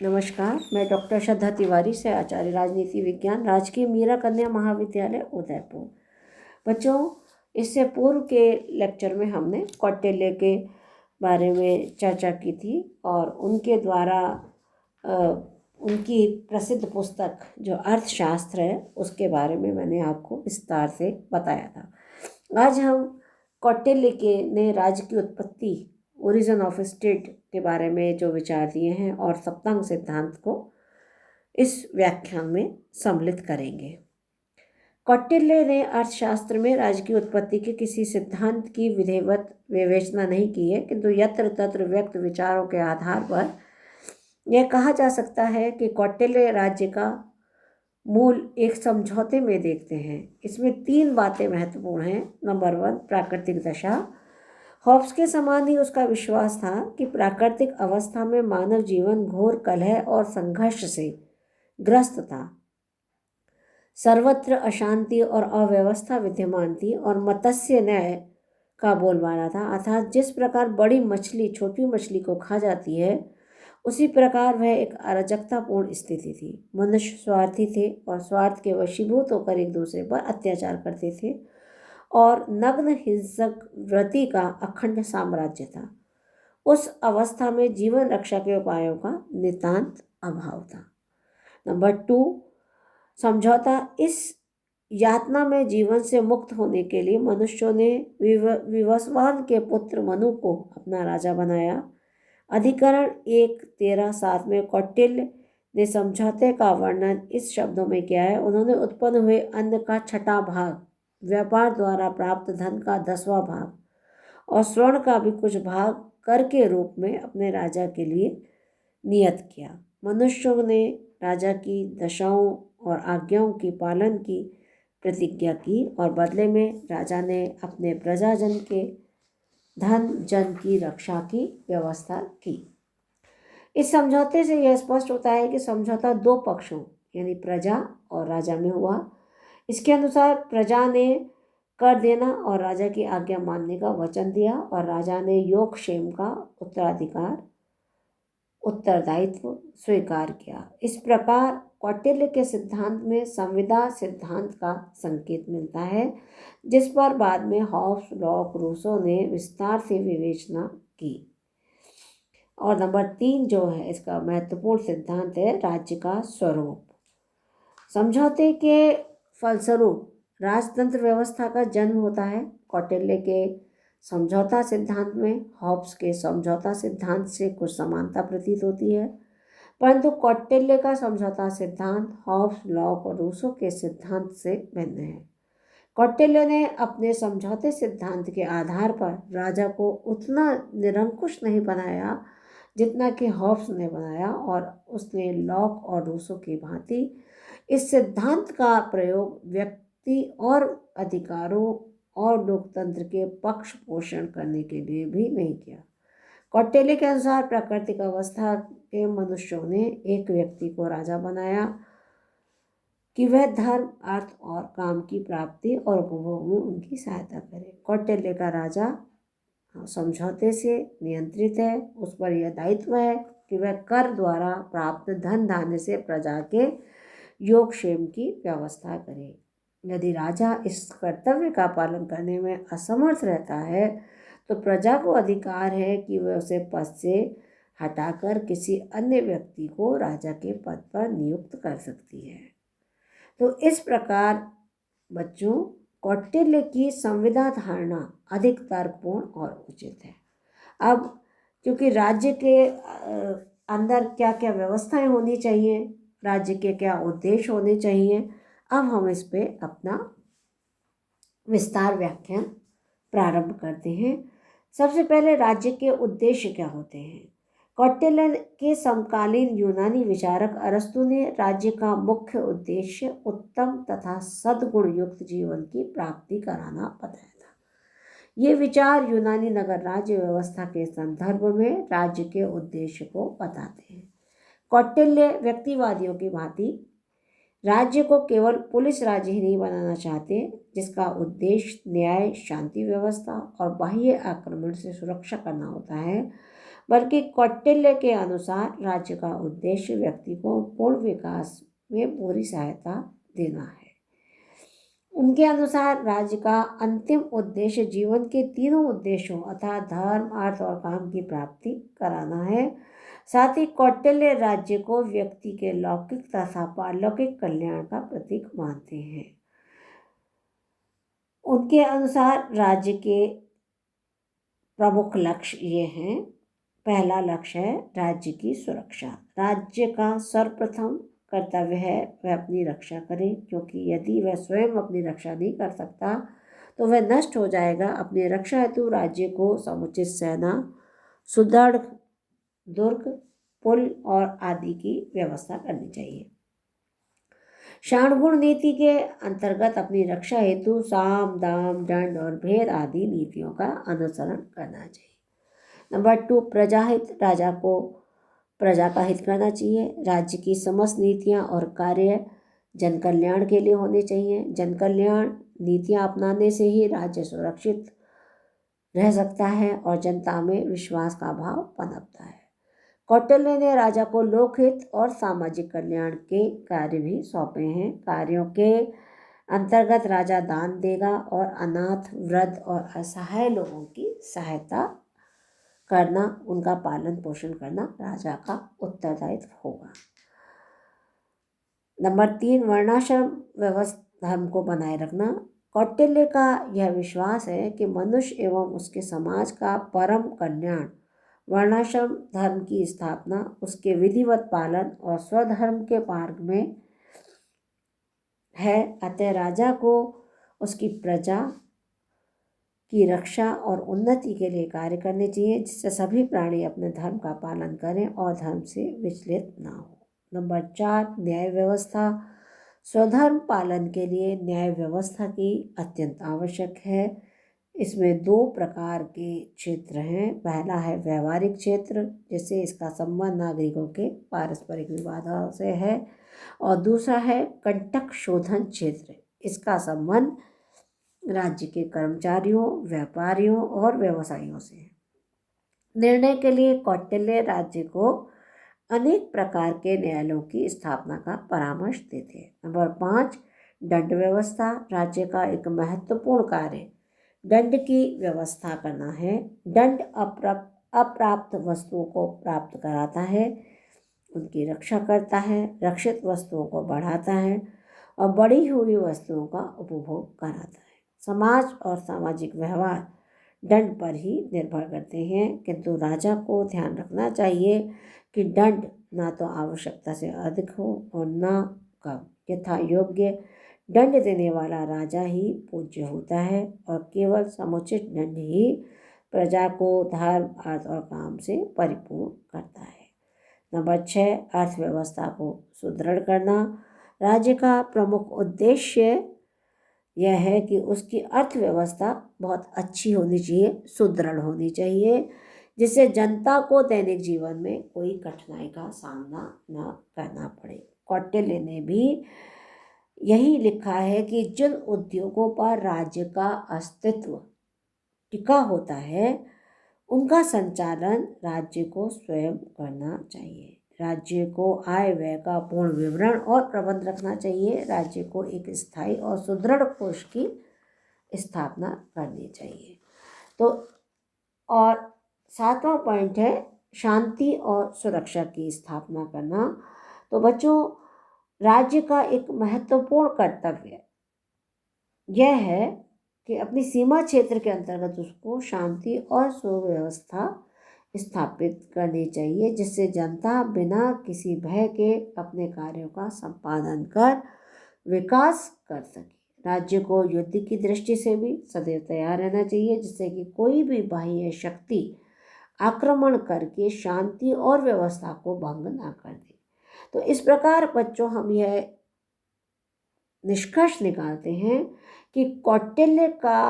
नमस्कार, मैं डॉक्टर श्रद्धा तिवारी से आचार्य राजनीति विज्ञान राजकीय मीरा कन्या महाविद्यालय उदयपुर। बच्चों, इससे पूर्व के लेक्चर में हमने कौटिल्य के बारे में चर्चा की थी और उनके द्वारा उनकी प्रसिद्ध पुस्तक जो अर्थशास्त्र है उसके बारे में मैंने आपको विस्तार से बताया था। आज हम कौटिल्य के ने राज्य की उत्पत्ति, ओरिजिन ऑफ स्टेट के बारे में जो विचार दिए हैं और सप्तांग सिद्धांत को इस व्याख्यान में सम्मिलित करेंगे। कौटिल्य ने अर्थशास्त्र में राज्य की उत्पत्ति के किसी सिद्धांत की विधिवत विवेचना नहीं की है, किंतु यत्र तत्र व्यक्त विचारों के आधार पर यह कहा जा सकता है कि कौटिल्य राज्य का मूल एक समझौते में देखते हैं। इसमें 3 बातें महत्वपूर्ण हैं। नंबर 1, प्राकृतिक दशा। हॉब्स के समान ही उसका विश्वास था कि प्राकृतिक अवस्था में मानव जीवन घोर कलह और संघर्ष से ग्रस्त था। सर्वत्र अशांति और अव्यवस्था विद्यमान थी और मत्स्य न्याय का बोलबाला था, अर्थात जिस प्रकार बड़ी मछली छोटी मछली को खा जाती है, उसी प्रकार वह एक अराजकतापूर्ण स्थिति थी। मनुष्य स्वार्थी थे और स्वार्थ के वशीभूत होकर एक दूसरे पर अत्याचार करते थे और नग्न हिंसक वृत्ति का अखंड साम्राज्य था। उस अवस्था में जीवन रक्षा के उपायों का नितांत अभाव था। नंबर 2, समझौता। इस यातना में जीवन से मुक्त होने के लिए मनुष्यों ने विवस्वान के पुत्र मनु को अपना राजा बनाया। अधिकरण 1:13-7 में कौटिल्य ने समझौते का वर्णन इस शब्दों में किया है। उन्होंने उत्पन्न हुए अन्न का 6वां भाग, व्यापार द्वारा प्राप्त धन का 10वां भाग और स्वर्ण का भी कुछ भाग कर के रूप में अपने राजा के लिए नियत किया। मनुष्यों ने राजा की दशाओं और आज्ञाओं की पालन की प्रतिज्ञा की और बदले में राजा ने अपने प्रजाजन के धन जन की रक्षा की व्यवस्था की। इस समझौते से यह स्पष्ट होता है कि समझौता 2 पक्षों यानी प्रजा और राजा में हुआ। इसके अनुसार प्रजा ने कर देना और राजा की आज्ञा मानने का वचन दिया और राजा ने योगक्षेम का उत्तरदायित्व स्वीकार किया। इस प्रकार कौटिल्य के सिद्धांत में संविदा सिद्धांत का संकेत मिलता है, जिस पर बाद में हॉब्स, लॉक, रूसो ने विस्तार से विवेचना की। और नंबर 3 जो है इसका महत्वपूर्ण सिद्धांत है राज्य का स्वरूप। समझौते के फलस्वरूप राजतंत्र व्यवस्था का जन्म होता है। कौटिल्य के समझौता सिद्धांत में हॉब्स के समझौता सिद्धांत से कुछ समानता प्रतीत होती है, परंतु कौटिल्य का समझौता सिद्धांत हॉब्स, लॉक और रूसो के सिद्धांत से भिन्न है। कौटिल्य ने अपने समझौते सिद्धांत के आधार पर राजा को उतना निरंकुश नहीं बनाया जितना कि हॉब्स ने बनाया, और उसने लॉक और रूसो की भांति इस सिद्धांत का प्रयोग व्यक्ति और अधिकारों और लोकतंत्र के पक्ष पोषण करने के लिए भी नहीं किया। कौटिल्य के अनुसार प्राकृतिक अवस्था के मनुष्यों ने एक व्यक्ति को राजा बनाया कि वह धर्म, अर्थ और काम की प्राप्ति और उपभोग में उनकी सहायता करे। कौटिल्य का राजा समझौते से नियंत्रित है। उस पर यह दायित्व है कि वह कर द्वारा प्राप्त धन धान्य से प्रजा के योगक्षेम की व्यवस्था करे। यदि राजा इस कर्तव्य का पालन करने में असमर्थ रहता है तो प्रजा को अधिकार है कि वह उसे पद से हटाकर किसी अन्य व्यक्ति को राजा के पद पर नियुक्त कर सकती है। तो इस प्रकार बच्चों, कौटिल्य की संविदा धारणा अधिक तर्कपूर्ण और उचित है। अब क्योंकि राज्य के अंदर क्या क्या व्यवस्थाएं होनी चाहिए, राज्य के क्या उद्देश्य होने चाहिए, अब हम इस पे अपना विस्तार व्याख्यान प्रारंभ करते हैं। सबसे पहले राज्य के उद्देश्य क्या होते हैं। कौटिल्य के समकालीन यूनानी विचारक अरस्तु ने राज्य का मुख्य उद्देश्य उत्तम तथा सद्गुण युक्त जीवन की प्राप्ति कराना बताया था। ये विचार यूनानी नगर राज्य व्यवस्था के संदर्भ में राज्य के उद्देश्य को बताते हैं। कौटिल्य व्यक्तिवादियों की भांति राज्य को केवल पुलिस राज्य ही नहीं बनाना चाहते, जिसका उद्देश्य न्याय, शांति व्यवस्था और बाह्य आक्रमण से सुरक्षा करना होता है। बल्कि कौटिल्य के अनुसार राज्य का उद्देश्य व्यक्ति को पूर्ण विकास में पूरी सहायता देना है। उनके अनुसार राज्य का अंतिम उद्देश्य जीवन के तीनों उद्देश्यों अर्थात धर्म, अर्थ और काम की प्राप्ति कराना है। साथ ही कौटिल्य राज्य को व्यक्ति के लौकिक तथा पारलौकिक कल्याण का प्रतीक मानते हैं। उनके अनुसार राज्य के प्रमुख लक्ष्य ये हैं। पहला लक्ष्य है राज्य की सुरक्षा। राज्य का सर्वप्रथम कर्तव्य है वह अपनी रक्षा करे, क्योंकि यदि वह स्वयं अपनी रक्षा नहीं कर सकता तो वह नष्ट हो जाएगा। अपनी रक्षा हेतु राज्य को समुचित सेना, सुदृढ़ दुर्ग, पुल और आदि की व्यवस्था करनी चाहिए। शाणगुण नीति के अंतर्गत अपनी रक्षा हेतु साम, दाम, दंड और भेद आदि नीतियों का अनुसरण करना चाहिए। नंबर 2, प्रजाहित। राजा को प्रजा का हित करना चाहिए। राज्य की समस्त नीतियां और कार्य जन कल्याण के लिए होने चाहिए। जन कल्याण नीतियां अपनाने से ही राज्य सुरक्षित रह सकता है और जनता में विश्वास का भाव पनपता है। कौटिल्य ने राजा को लोकहित और सामाजिक कल्याण के कार्य भी सौंपे हैं। कार्यों के अंतर्गत राजा दान देगा और अनाथ, वृद्ध और असहाय लोगों की सहायता करना, उनका पालन पोषण करना राजा का उत्तरदायित्व होगा। नंबर 3, वर्णाश्रम व्यवस्था धर्म को बनाए रखना। कौटिल्य का यह विश्वास है कि मनुष्य एवं उसके समाज का परम कल्याण वर्णाश्रम धर्म की स्थापना, उसके विधिवत पालन और स्वधर्म के मार्ग में है। अतः राजा को उसकी प्रजा की रक्षा और उन्नति के लिए कार्य करने चाहिए, जिससे सभी प्राणी अपने धर्म का पालन करें और धर्म से विचलित ना हो। नंबर 4, न्याय व्यवस्था। स्वधर्म पालन के लिए न्याय व्यवस्था की अत्यंत आवश्यक है। इसमें 2 प्रकार के क्षेत्र हैं। पहला है व्यवहारिक क्षेत्र, जिससे इसका संबंध नागरिकों के पारस्परिक विवादों से है, और दूसरा है कंटक शोधन क्षेत्र। इसका संबंध राज्य के कर्मचारियों, व्यापारियों और व्यवसायियों से है। निर्णय के लिए कौटिल्य राज्य को अनेक प्रकार के न्यायालयों की स्थापना का परामर्श देते हैं। नंबर 5, दंड व्यवस्था। राज्य का एक महत्वपूर्ण कार्य दंड की व्यवस्था करना है। दंड अप्राप्त वस्तुओं को प्राप्त कराता है, उनकी रक्षा करता है, रक्षित वस्तुओं को बढ़ाता है और बढ़ी हुई वस्तुओं का उपभोग कराता है। समाज और सामाजिक व्यवहार दंड पर ही निर्भर करते हैं, किंतु राजा को ध्यान रखना चाहिए कि दंड ना तो आवश्यकता से अधिक हो और न कम। यथा योग्य दंड देने वाला राजा ही पूज्य होता है और केवल समुचित दंड ही प्रजा को धर्म, अर्थ और काम से परिपूर्ण करता है। नंबर 6, अर्थव्यवस्था को सुदृढ़ करना। राज्य का प्रमुख उद्देश्य यह है कि उसकी अर्थव्यवस्था बहुत अच्छी होनी चाहिए, सुदृढ़ होनी चाहिए, जिससे जनता को दैनिक जीवन में कोई कठिनाई का सामना न करना पड़े। कौटिल्य ने भी यही लिखा है कि जिन उद्योगों पर राज्य का अस्तित्व टिका होता है उनका संचालन राज्य को स्वयं करना चाहिए। राज्य को आय व्यय का पूर्ण विवरण और प्रबंध रखना चाहिए। राज्य को एक स्थायी और सुदृढ़ कोष की स्थापना करनी चाहिए। तो और 7वां पॉइंट है शांति और सुरक्षा की स्थापना करना। तो बच्चों, राज्य का एक महत्वपूर्ण कर्तव्य यह है कि अपनी सीमा क्षेत्र के अंतर्गत उसको शांति और सुव्यवस्था स्थापित करनी चाहिए, जिससे जनता बिना किसी भय के अपने कार्यों का संपादन कर विकास कर सके। राज्य को युद्ध की दृष्टि से भी सदैव तैयार रहना चाहिए, जिससे कि कोई भी बाह्य शक्ति आक्रमण करके शांति और व्यवस्था को भंग ना कर दे। तो इस प्रकार बच्चों हम यह निष्कर्ष निकालते हैं कि कौटिल्य का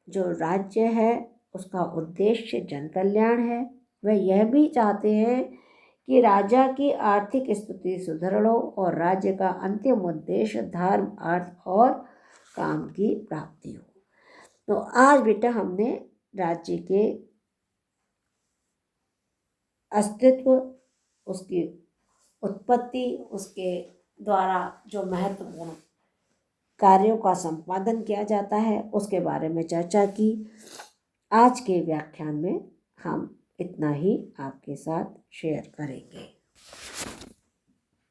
जो राज्य है उसका उद्देश्य जन कल्याण है। वह यह भी चाहते हैं कि राजा की आर्थिक स्थिति सुदृढ़ हो और राज्य का अंतिम उद्देश्य धर्म, अर्थ और काम की प्राप्ति हो। तो आज बेटा हमने राज्य के अस्तित्व, उसकी उत्पत्ति, उसके द्वारा जो महत्वपूर्ण कार्यों का संपादन किया जाता है उसके बारे में चर्चा की। आज के व्याख्यान में हम इतना ही आपके साथ शेयर करेंगे।